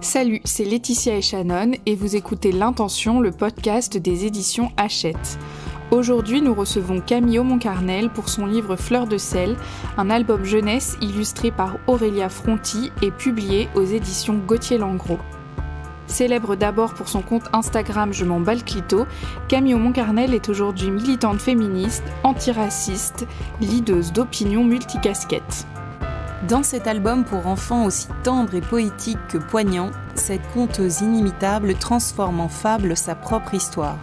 Salut, c'est Laetitia et Shannon et vous écoutez L'Intention, le podcast des éditions Hachette. Aujourd'hui, nous recevons Camille Aumont-Carnel pour son livre Fleur de sel, un album jeunesse illustré par Aurélia Fronti et publié aux éditions Gauthier-Langros. Célèbre d'abord pour son compte Instagram Je m'en bats le clito, Camille Aumont-Carnel est aujourd'hui militante féministe, antiraciste, leaduse d'opinion multicasquette. Dans cet album pour enfants aussi tendre et poétique que poignant, cette conteuse inimitable transforme en fable sa propre histoire.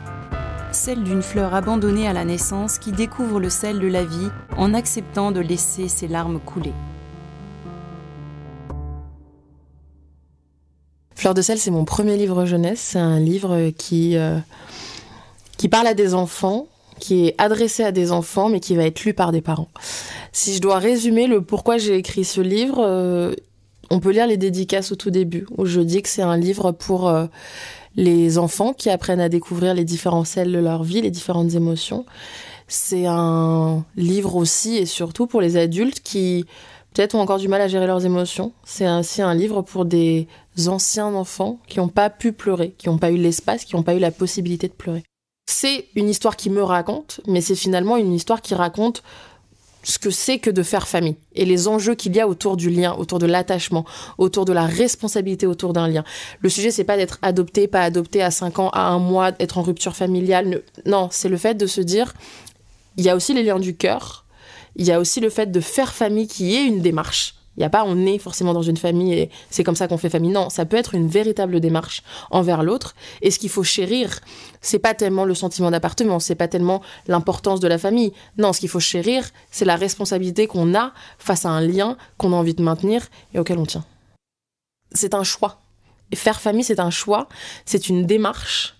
Celle d'une fleur abandonnée à la naissance qui découvre le sel de la vie en acceptant de laisser ses larmes couler. Fleur de sel, c'est mon premier livre jeunesse. C'est un livre qui parle à des enfants, qui est adressé à des enfants, mais qui va être lu par des parents. Si je dois résumer le pourquoi j'ai écrit ce livre, on peut lire les dédicaces au tout début, où je dis que c'est un livre pour les enfants qui apprennent à découvrir les différents sels de leur vie, les différentes émotions. C'est un livre aussi et surtout pour les adultes qui peut-être ont encore du mal à gérer leurs émotions. C'est aussi un livre pour des anciens enfants qui n'ont pas pu pleurer, qui n'ont pas eu l'espace, qui n'ont pas eu la possibilité de pleurer. C'est une histoire qui me raconte, mais c'est finalement une histoire qui raconte ce que c'est que de faire famille et les enjeux qu'il y a autour du lien, autour de l'attachement, autour de la responsabilité autour d'un lien. Le sujet, c'est pas d'être adopté, pas adopté à 5 ans, à 1 mois, être en rupture familiale. Non, c'est le fait de se dire, il y a aussi les liens du cœur, il y a aussi le fait de faire famille qui est une démarche. Il n'y a pas, on est forcément dans une famille et c'est comme ça qu'on fait famille. Non, ça peut être une véritable démarche envers l'autre. Et ce qu'il faut chérir, c'est pas tellement le sentiment d'appartenance, c'est pas tellement l'importance de la famille. Non, ce qu'il faut chérir, c'est la responsabilité qu'on a face à un lien qu'on a envie de maintenir et auquel on tient. C'est un choix. Et faire famille, c'est un choix, c'est une démarche.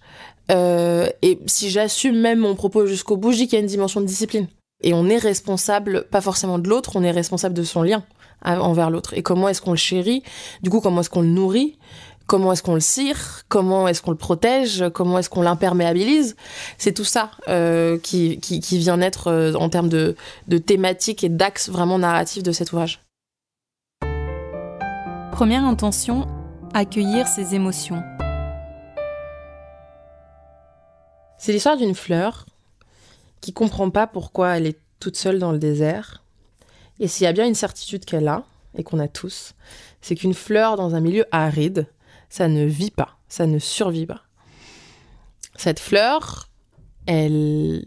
Et si j'assume même mon propos jusqu'au bout, je dis qu'il y a une dimension de discipline. Et on est responsable, pas forcément de l'autre, on est responsable de son lien envers l'autre. Et comment est-ce qu'on le chérit ? Du coup, comment est-ce qu'on le nourrit ? Comment est-ce qu'on le cire ? Comment est-ce qu'on le protège ? Comment est-ce qu'on l'imperméabilise ? C'est tout ça qui vient naître en termes de thématiques et d'axes vraiment narratifs de cet ouvrage. Première intention, accueillir ses émotions. C'est l'histoire d'une fleur qui comprend pas pourquoi elle est toute seule dans le désert. Et s'il y a bien une certitude qu'elle a, et qu'on a tous, c'est qu'une fleur dans un milieu aride, ça ne vit pas, ça ne survit pas. Cette fleur, elle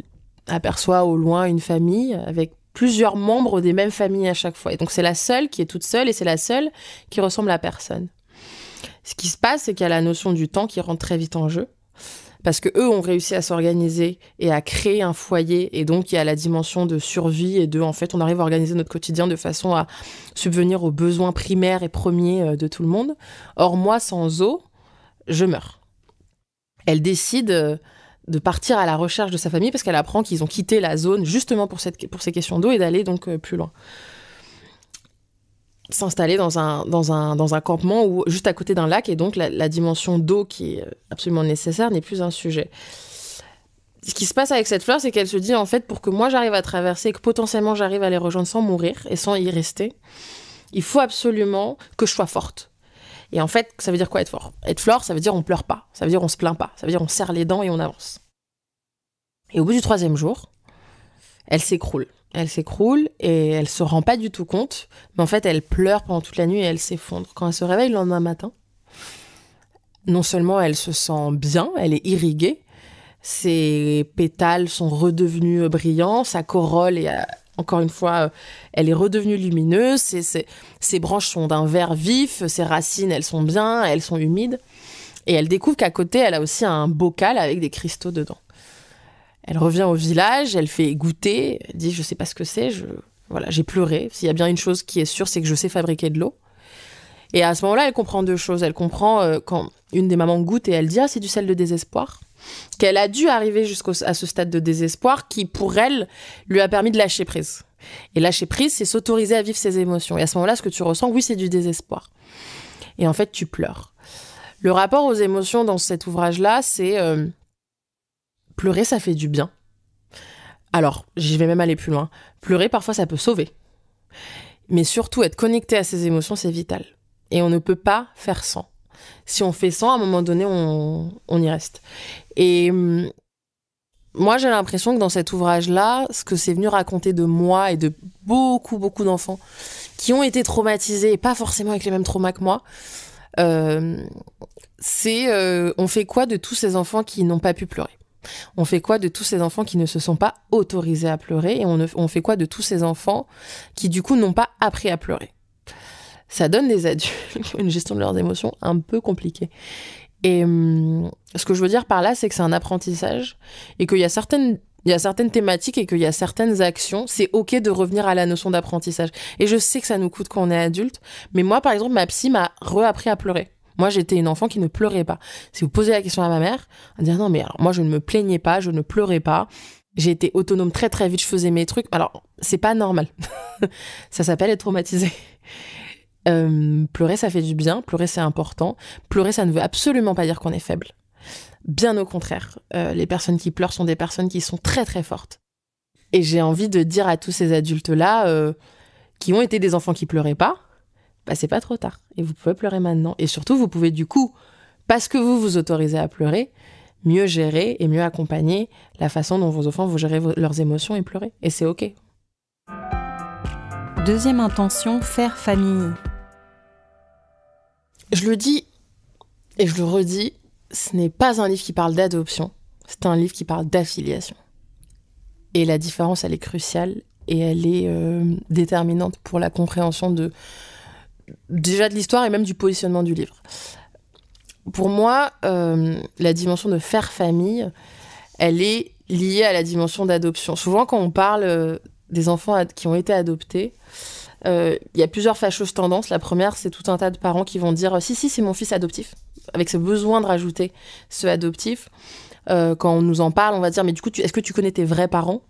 aperçoit au loin une famille avec plusieurs membres des mêmes familles à chaque fois. Et donc c'est la seule qui est toute seule et c'est la seule qui ressemble à personne. Ce qui se passe, c'est qu'il y a la notion du temps qui rentre très vite en jeu. Parce qu'eux ont réussi à s'organiser et à créer un foyer. Et donc, il y a la dimension de survie et en fait, on arrive à organiser notre quotidien de façon à subvenir aux besoins primaires et premiers de tout le monde. Or, moi, sans eau, je meurs. Elle décide de partir à la recherche de sa famille parce qu'elle apprend qu'ils ont quitté la zone justement pour ces questions d'eau et d'aller donc plus loin. S'installer dans un campement où, juste à côté d'un lac, et donc la dimension d'eau qui est absolument nécessaire n'est plus un sujet. Ce qui se passe avec cette fleur, c'est qu'elle se dit, en fait, pour que moi j'arrive à traverser, que potentiellement j'arrive à les rejoindre sans mourir et sans y rester, il faut absolument que je sois forte. Et en fait, ça veut dire quoi être fort ? Être fleur, ça veut dire on pleure pas, ça veut dire on se plaint pas, ça veut dire on serre les dents et on avance. Et au bout du 3e jour, elle s'écroule. Elle s'écroule et elle se rend pas du tout compte. Mais en fait, elle pleure pendant toute la nuit et elle s'effondre. Quand elle se réveille le lendemain matin, non seulement elle se sent bien, elle est irriguée, ses pétales sont redevenus brillants, sa corolle est, encore une fois, elle est redevenue lumineuse, ses branches sont d'un vert vif, ses racines, elles sont bien, elles sont humides. Et elle découvre qu'à côté, elle a aussi un bocal avec des cristaux dedans. Elle revient au village, elle fait goûter, elle dit « je sais pas ce que c'est, j'ai pleuré. S'il y a bien une chose qui est sûre, c'est que je sais fabriquer de l'eau. » Et à ce moment-là, elle comprend 2 choses. Elle comprend quand une des mamans goûte et elle dit « ah, c'est du sel de désespoir », qu'elle a dû arriver à ce stade de désespoir qui, pour elle, lui a permis de lâcher prise. Et lâcher prise, c'est s'autoriser à vivre ses émotions. Et à ce moment-là, ce que tu ressens, oui, c'est du désespoir. Et en fait, tu pleures. Le rapport aux émotions dans cet ouvrage-là, c'est... pleurer, ça fait du bien. Alors, j'y vais même aller plus loin. Pleurer, parfois, ça peut sauver. Mais surtout, être connecté à ses émotions, c'est vital. Et on ne peut pas faire sans. si on fait sans, à un moment donné, on y reste. Et moi, j'ai l'impression que dans cet ouvrage-là, ce que c'est venu raconter de moi et de beaucoup, beaucoup d'enfants qui ont été traumatisés, et pas forcément avec les mêmes traumas que moi, c'est on fait quoi de tous ces enfants qui n'ont pas pu pleurer ? On fait quoi de tous ces enfants qui ne se sont pas autorisés à pleurer ? Et on fait quoi de tous ces enfants qui, du coup, n'ont pas appris à pleurer ? Ça donne des adultes qui ont une gestion de leurs émotions un peu compliquée. Et ce que je veux dire par là, c'est que c'est un apprentissage et qu'il y a certaines thématiques et qu'il y a certaines actions, c'est OK de revenir à la notion d'apprentissage. Et je sais que ça nous coûte quand on est adulte, mais moi, par exemple, ma psy m'a réappris à pleurer. Moi, j'étais une enfant qui ne pleurait pas. Si vous posez la question à ma mère, elle dit non, mais alors, moi, je ne me plaignais pas, je ne pleurais pas. J'ai été autonome très, très vite, je faisais mes trucs. Alors, c'est pas normal. Ça s'appelle être traumatisé. Pleurer, ça fait du bien. Pleurer, c'est important. Pleurer, ça ne veut absolument pas dire qu'on est faible. Bien au contraire. Les personnes qui pleurent sont des personnes qui sont très, très fortes. Et j'ai envie de dire à tous ces adultes-là qui ont été des enfants qui pleuraient pas, bah, c'est pas trop tard. Et vous pouvez pleurer maintenant. Et surtout, vous pouvez du coup, parce que vous vous autorisez à pleurer, mieux gérer et mieux accompagner la façon dont vos enfants vont gérer leurs émotions et pleurer. Et c'est OK. Deuxième intention, faire famille. Je le dis et je le redis, ce n'est pas un livre qui parle d'adoption, c'est un livre qui parle d'affiliation. Et la différence, elle est cruciale et elle est déterminante pour la compréhension déjà de l'histoire et même du positionnement du livre. Pour moi, la dimension de faire famille, elle est liée à la dimension d'adoption. Souvent, quand on parle des enfants qui ont été adoptés, il y a plusieurs fâcheuses tendances. La première, c'est tout un tas de parents qui vont dire « Si, c'est mon fils adoptif », avec ce besoin de rajouter ce adoptif. Quand on nous en parle, on va dire « Mais du coup, est-ce que tu connais tes vrais parents ?»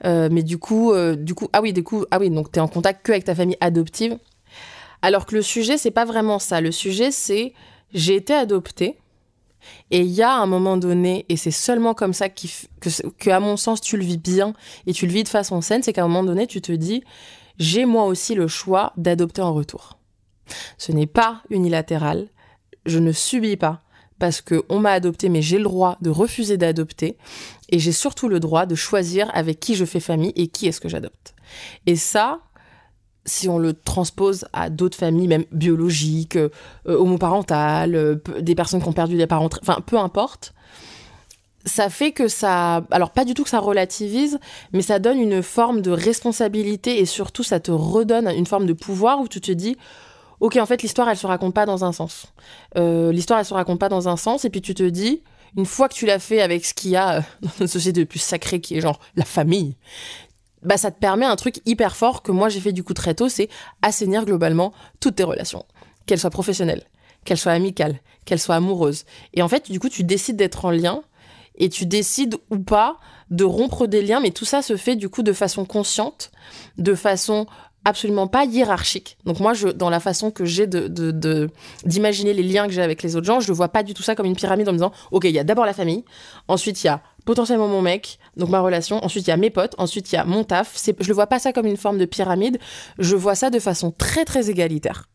Mais du coup, donc t'es en contact que avec ta famille adoptive. Alors que le sujet, c'est pas vraiment ça. Le sujet, c'est j'ai été adoptée et il y a un moment donné, et c'est seulement comme ça que à mon sens, tu le vis bien et tu le vis de façon saine, c'est qu'à un moment donné, tu te dis j'ai moi aussi le choix d'adopter en retour. Ce n'est pas unilatéral, je ne subis pas parce qu'on m'a adopté, mais j'ai le droit de refuser d'adopter et j'ai surtout le droit de choisir avec qui je fais famille et qui est-ce que j'adopte. Et ça, si on le transpose à d'autres familles, même biologiques, homoparentales, des personnes qui ont perdu des parents, enfin peu importe, ça fait que ça... Alors pas du tout que ça relativise, mais ça donne une forme de responsabilité et surtout ça te redonne une forme de pouvoir où tu te dis « Ok, en fait, l'histoire, elle se raconte pas dans un sens. L'histoire, elle se raconte pas dans un sens. » Et puis tu te dis, une fois que tu l'as fait avec ce qu'il y a dans une société de plus sacrée qui est genre la famille, bah ça te permet un truc hyper fort que moi j'ai fait du coup très tôt, c'est assainir globalement toutes tes relations. Qu'elles soient professionnelles, qu'elles soient amicales, qu'elles soient amoureuses. Et en fait, du coup, tu décides d'être en lien et tu décides ou pas de rompre des liens, mais tout ça se fait du coup de façon consciente, de façon absolument pas hiérarchique. Donc moi, dans la façon que j'ai d'imaginer les liens que j'ai avec les autres gens, je ne vois pas du tout ça comme une pyramide en me disant « Ok, il y a d'abord la famille, ensuite il y a potentiellement mon mec, donc ma relation, ensuite il y a mes potes, ensuite il y a mon taf. » Je ne vois pas ça comme une forme de pyramide, je vois ça de façon très très égalitaire.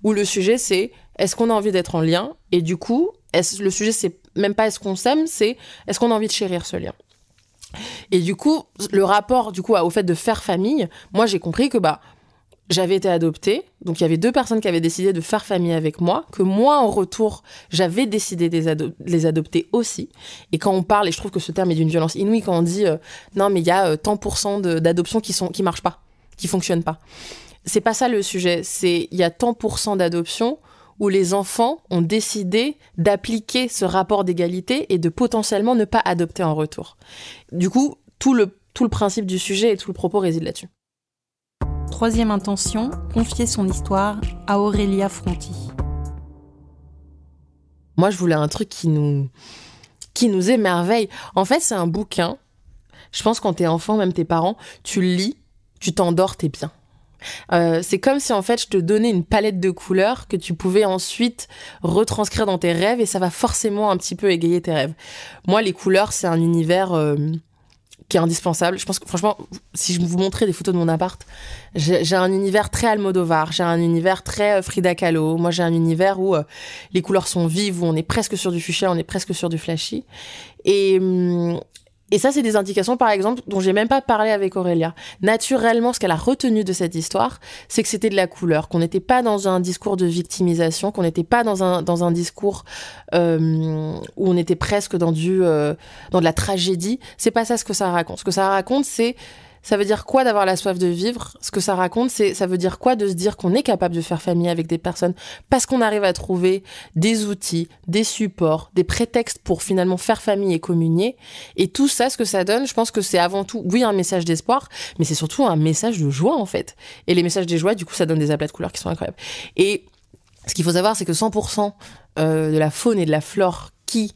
Où le sujet c'est est-ce qu'on a envie d'être en lien ? Et du coup, le sujet c'est même pas est-ce qu'on s'aime, c'est est-ce qu'on a envie de chérir ce lien ? Et du coup, le rapport du coup au fait de faire famille, moi j'ai compris que j'avais été adoptée, donc il y avait 2 personnes qui avaient décidé de faire famille avec moi, que moi, en retour, j'avais décidé de les adopter aussi. Et quand on parle, et je trouve que ce terme est d'une violence inouïe, quand on dit non, mais il y a tant % d'adoptions qui marchent pas, qui fonctionnent pas. C'est pas ça le sujet, c'est il y a tant % d'adoptions où les enfants ont décidé d'appliquer ce rapport d'égalité et de potentiellement ne pas adopter en retour. Du coup, tout le principe du sujet et tout le propos réside là-dessus. Troisième intention, confier son histoire à Aurélia Fronti. Moi, je voulais un truc qui nous émerveille. En fait, c'est un bouquin. Je pense quand t'es enfant, même tes parents, tu le lis, tu t'endors, t'es bien. C'est comme si en fait je te donnais une palette de couleurs que tu pouvais ensuite retranscrire dans tes rêves et ça va forcément un petit peu égayer tes rêves. Moi, les couleurs, c'est un univers qui est indispensable. Je pense que franchement, si je vous montrais des photos de mon appart, j'ai un univers très Almodovar, j'ai un univers très Frida Kahlo. Moi, j'ai un univers où les couleurs sont vives, où on est presque sur du fuchsia, on est presque sur du flashy. Et ça, c'est des indications, par exemple, dont j'ai même pas parlé avec Aurélia. Naturellement, ce qu'elle a retenu de cette histoire, c'est que c'était de la couleur, qu'on n'était pas dans un discours de victimisation, qu'on n'était pas dans un discours où on était presque dans de la tragédie. C'est pas ça ce que ça raconte. Ce que ça raconte, ça veut dire quoi d'avoir la soif de vivre? Ce que ça raconte, ça veut dire quoi de se dire qu'on est capable de faire famille avec des personnes parce qu'on arrive à trouver des outils, des supports, des prétextes pour finalement faire famille et communier. Et tout ça, ce que ça donne, je pense que c'est avant tout, oui, un message d'espoir, mais c'est surtout un message de joie, en fait. Et les messages des joies, du coup, ça donne des aplats de couleurs qui sont incroyables. Et ce qu'il faut savoir, c'est que 100% de la faune et de la flore qui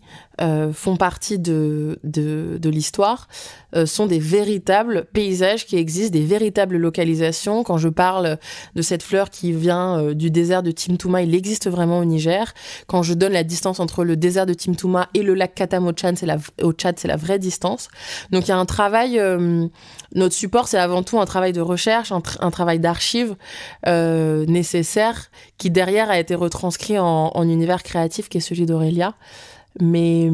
font partie de l'histoire sont des véritables paysages qui existent, des véritables localisations. Quand je parle de cette fleur qui vient du désert de Timtouma, il existe vraiment au Niger. Quand je donne la distance entre le désert de Timtouma et le lac Khatam au Tchad, c'est la vraie distance. Donc il y a un travail, notre support, c'est avant tout un travail de recherche, un travail d'archives nécessaire qui derrière a été retranscrit en univers créatif qui est celui d'Aurélia. Mais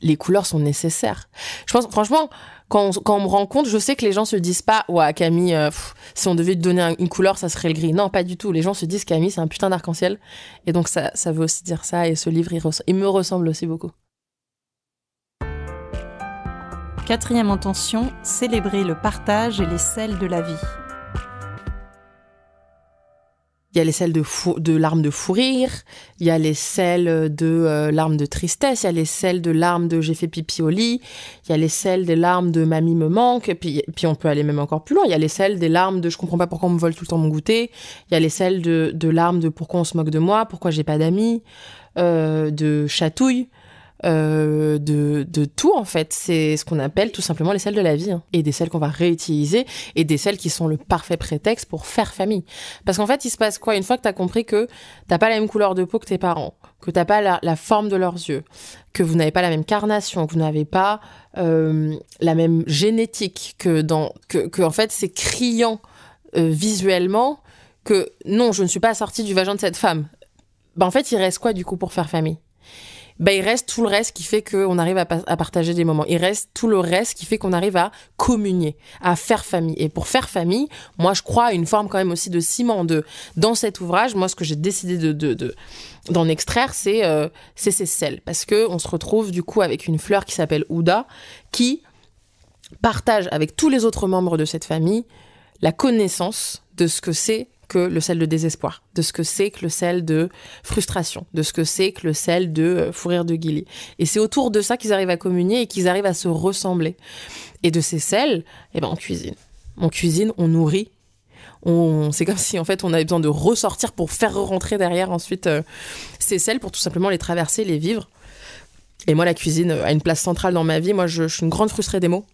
les couleurs sont nécessaires. Je pense, franchement, quand on me rend compte, je sais que les gens se disent pas « Ouais, Camille, si on devait te donner une couleur, ça serait le gris. » Non, pas du tout. Les gens se disent « Camille, c'est un putain d'arc-en-ciel. » Et donc, ça veut aussi dire ça. Et ce livre, il me ressemble aussi beaucoup. 4e intention, célébrer le partage et les sels de la vie. Il y a les sels de larmes de fou rire, il y a les sels de larmes de tristesse, il y a les sels de larmes de j'ai fait pipi au lit, il y a les sels des larmes de mamie me manque, et puis on peut aller même encore plus loin. Il y a les sels des larmes de je comprends pas pourquoi on me vole tout le temps mon goûter, il y a les sels de larmes de pourquoi on se moque de moi, pourquoi j'ai pas d'amis, de chatouille. De tout en fait, c'est ce qu'on appelle tout simplement les sels de la vie, hein. Et des sels qu'on va réutiliser et des sels qui sont le parfait prétexte pour faire famille, parce qu'en fait il se passe quoi une fois que t'as compris que t'as pas la même couleur de peau que tes parents, que t'as pas la forme de leurs yeux, que vous n'avez pas la même carnation, que vous n'avez pas la même génétique, que en fait c'est criant visuellement que non, je ne suis pas sortie du vagin de cette femme. En fait il reste quoi du coup pour faire famille? Il reste tout le reste qui fait qu'on arrive à partager des moments. Il reste tout le reste qui fait qu'on arrive à communier, à faire famille. Et pour faire famille, moi, je crois à une forme quand même aussi de ciment. Dans cet ouvrage, moi, ce que j'ai décidé d'en extraire, c'est ces sels. Parce qu'on se retrouve du coup avec une fleur qui s'appelle Ouda, qui partage avec tous les autres membres de cette famille la connaissance de ce que c'est que le sel de désespoir, de ce que c'est que le sel de frustration, de ce que c'est que le sel de fou rire de Guilly. Et c'est autour de ça qu'ils arrivent à communier et qu'ils arrivent à se ressembler. Et de ces sels, on cuisine. On cuisine, on nourrit. C'est comme si en fait on avait besoin de ressortir pour faire rentrer derrière ensuite ces sels pour tout simplement les traverser, les vivre. Et moi la cuisine a une place centrale dans ma vie. Moi je suis une grande frustrée des mots.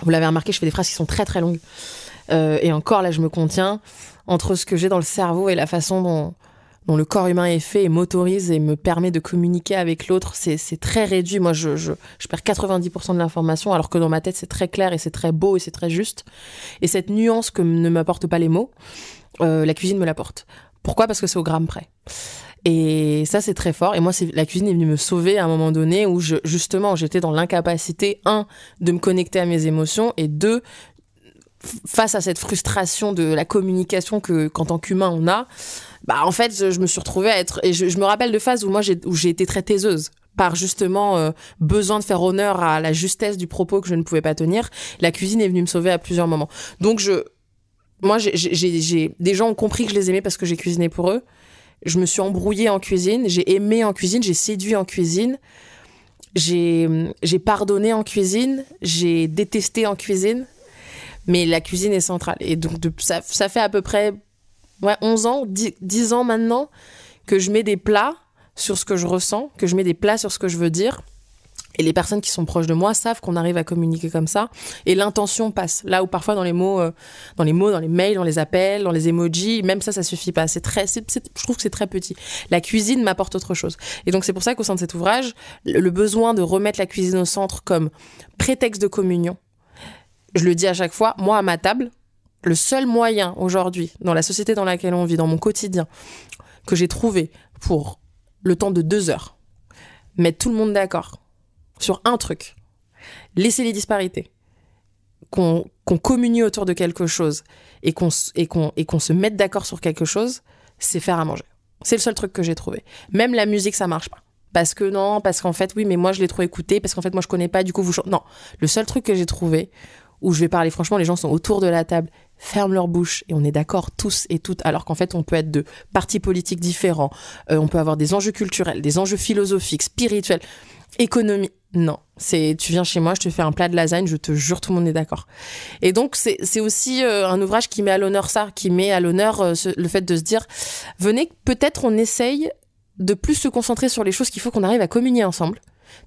Vous l'avez remarqué, je fais des phrases qui sont très très longues. Et encore là je me contiens entre ce que j'ai dans le cerveau et la façon dont le corps humain est fait et m'autorise et me permet de communiquer avec l'autre, c'est très réduit. Moi, je perds 90% de l'information, alors que dans ma tête, c'est très clair et c'est très beau et c'est très juste. Et cette nuance que ne m'apportent pas les mots, la cuisine me l'apporte. Pourquoi ? Parce que c'est au gramme près. Et ça, c'est très fort. Et moi, la cuisine est venue me sauver à un moment donné où justement, j'étais dans l'incapacité, 1, de me connecter à mes émotions, et 2, face à cette frustration de la communication qu'en tant qu'humain on a, en fait je me suis retrouvée à être, et je me rappelle de phases où j'ai été très taiseuse par justement besoin de faire honneur à la justesse du propos que je ne pouvais pas tenir. La cuisine est venue me sauver à plusieurs moments. Donc j'ai des gens ont compris que je les aimais parce que j'ai cuisiné pour eux. Je me suis embrouillée en cuisine, j'ai aimé en cuisine, j'ai séduit en cuisine, j'ai pardonné en cuisine, j'ai détesté en cuisine. Mais la cuisine est centrale. Et donc, ça fait à peu près 11 ans, 10 ans maintenant, que je mets des plats sur ce que je ressens, que je mets des plats sur ce que je veux dire. Et les personnes qui sont proches de moi savent qu'on arrive à communiquer comme ça. Et l'intention passe. Là où parfois dans les mails, dans les appels, dans les emojis, même ça suffit pas. Je trouve que c'est très petit. La cuisine m'apporte autre chose. Et donc c'est pour ça qu'au sein de cet ouvrage, le besoin de remettre la cuisine au centre comme prétexte de communion, je le dis à chaque fois, moi à ma table, le seul moyen aujourd'hui, dans la société dans laquelle on vit, dans mon quotidien, que j'ai trouvé pour le temps de 2 heures, mettre tout le monde d'accord sur un truc, laisser les disparités, qu'on communie autour de quelque chose et qu'on se mette d'accord sur quelque chose, c'est faire à manger. C'est le seul truc que j'ai trouvé. Même la musique, ça marche pas. Parce qu'en fait, oui, mais moi, je l'ai trop écouté, parce qu'en fait, moi, je connais pas, du coup, vous chantez. Non, le seul truc que j'ai trouvé, où je vais parler franchement, les gens sont autour de la table, ferment leur bouche et on est d'accord tous et toutes, alors qu'en fait, on peut être de partis politiques différents, on peut avoir des enjeux culturels, des enjeux philosophiques, spirituels, économiques. Non, tu viens chez moi, je te fais un plat de lasagne, je te jure, tout le monde est d'accord. Et donc, c'est aussi un ouvrage qui met à l'honneur ça, qui met à l'honneur le fait de se dire, venez, peut-être on essaye de plus se concentrer sur les choses qu'il faut qu'on arrive à communier ensemble,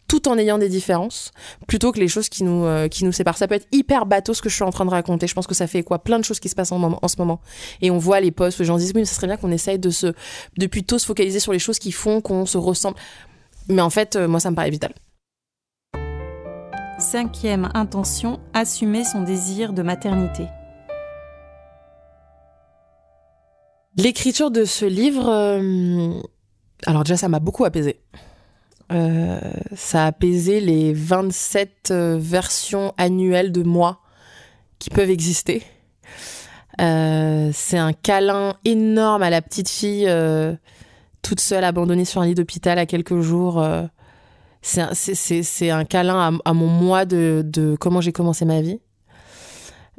tout en ayant des différences, plutôt que les choses qui nous séparent. Ça peut être hyper bateau ce que je suis en train de raconter. Je pense que ça fait plein de choses qui se passent en ce moment. Et on voit les posts où les gens disent, oui, mais ça serait bien qu'on essaye depuis tôt se focaliser sur les choses qui font qu'on se ressemble. Mais en fait, moi, ça me paraît vital. 5e intention, assumer son désir de maternité. L'écriture de ce livre, alors déjà, ça m'a beaucoup apaisée. Ça a apaisé les 27 versions annuelles de moi qui peuvent exister. C'est un câlin énorme à la petite fille toute seule abandonnée sur un lit d'hôpital à quelques jours. C'est un câlin à mon moi de comment j'ai commencé ma vie.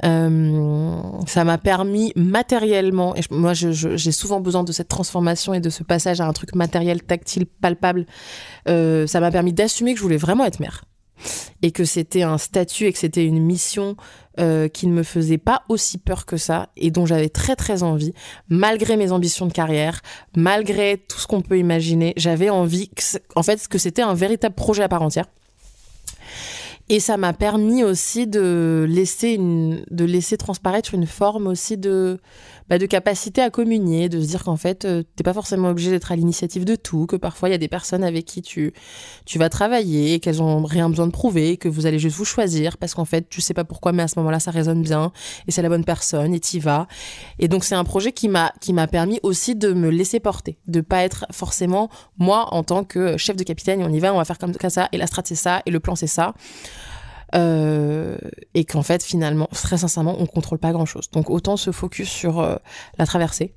Ça m'a permis matériellement, et moi j'ai souvent besoin de cette transformation et de ce passage à un truc matériel, tactile, palpable. Ça m'a permis d'assumer que je voulais vraiment être mère et que c'était un statut et que c'était une mission qui ne me faisait pas aussi peur que ça et dont j'avais très très envie, malgré mes ambitions de carrière, malgré tout ce qu'on peut imaginer. J'avais envie que c'était un véritable projet à part entière. Et ça m'a permis aussi de laisser transparaître une forme aussi de capacité à communier, de se dire qu'en fait, t'es pas forcément obligé d'être à l'initiative de tout, que parfois il y a des personnes avec qui tu vas travailler, qu'elles ont rien besoin de prouver, que vous allez juste vous choisir parce qu'en fait, tu sais pas pourquoi, mais à ce moment-là, ça résonne bien et c'est la bonne personne et t'y vas. Et donc, c'est un projet qui m'a permis aussi de me laisser porter, de pas être forcément moi en tant que chef de capitaine, on y va, on va faire comme ça et la strat c'est ça et le plan c'est ça. Et qu'en fait finalement très sincèrement on contrôle pas grand chose, donc autant se focus sur la traversée.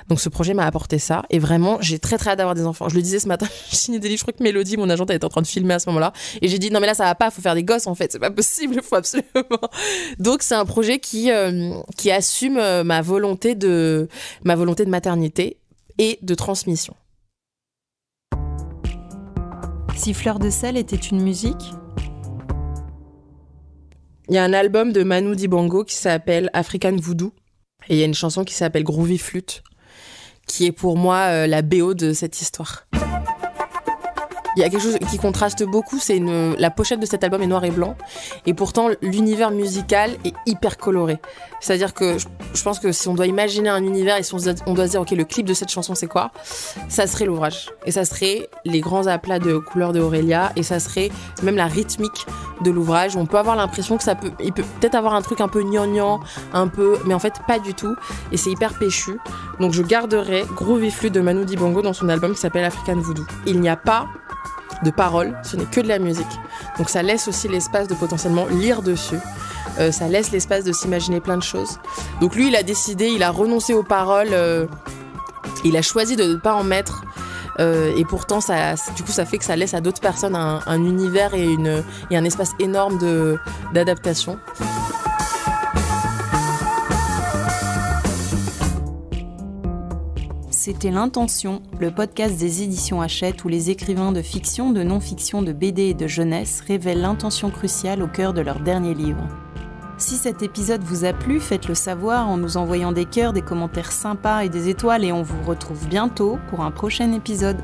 Donc ce projet m'a apporté ça et vraiment j'ai très très hâte d'avoir des enfants. Je le disais ce matin, j'ai signé des livres, je crois que Mélodie, mon agente, elle était en train de filmer à ce moment-là et j'ai dit non mais là ça va pas, faut faire des gosses en fait, c'est pas possible, il faut absolument. Donc c'est un projet qui assume ma volonté de maternité et de transmission. Si Fleur de sel était une musique? Il y a un album de Manu Dibango qui s'appelle African Voodoo. Et il y a une chanson qui s'appelle Groovy Flute, qui est pour moi la BO de cette histoire. Il y a quelque chose qui contraste beaucoup, la pochette de cet album est noir et blanc, et pourtant l'univers musical est hyper coloré. C'est-à-dire que je pense que si on doit imaginer un univers et si on doit se dire ok, le clip de cette chanson c'est quoi, ça serait l'ouvrage. Et ça serait les grands aplats de couleurs de Aurélia, et ça serait même la rythmique de l'ouvrage. On peut avoir l'impression que il peut peut-être avoir un truc un peu gnangnan, mais en fait pas du tout, et c'est hyper péchu. Donc je garderai Groovy Flute de Manu Dibango dans son album qui s'appelle African Voodoo. Il n'y a pas de paroles, ce n'est que de la musique. Donc ça laisse aussi l'espace de potentiellement lire dessus. Ça laisse l'espace de s'imaginer plein de choses. Donc lui, il a renoncé aux paroles. Il a choisi de ne pas en mettre. Et pourtant, du coup, ça fait que ça laisse à d'autres personnes un univers et un espace énorme d'adaptation. C'était l'Intention, le podcast des éditions Hachette où les écrivains de fiction, de non-fiction, de BD et de jeunesse révèlent l'intention cruciale au cœur de leur dernier livre. Si cet épisode vous a plu, faites-le savoir en nous envoyant des cœurs, des commentaires sympas et des étoiles, et on vous retrouve bientôt pour un prochain épisode.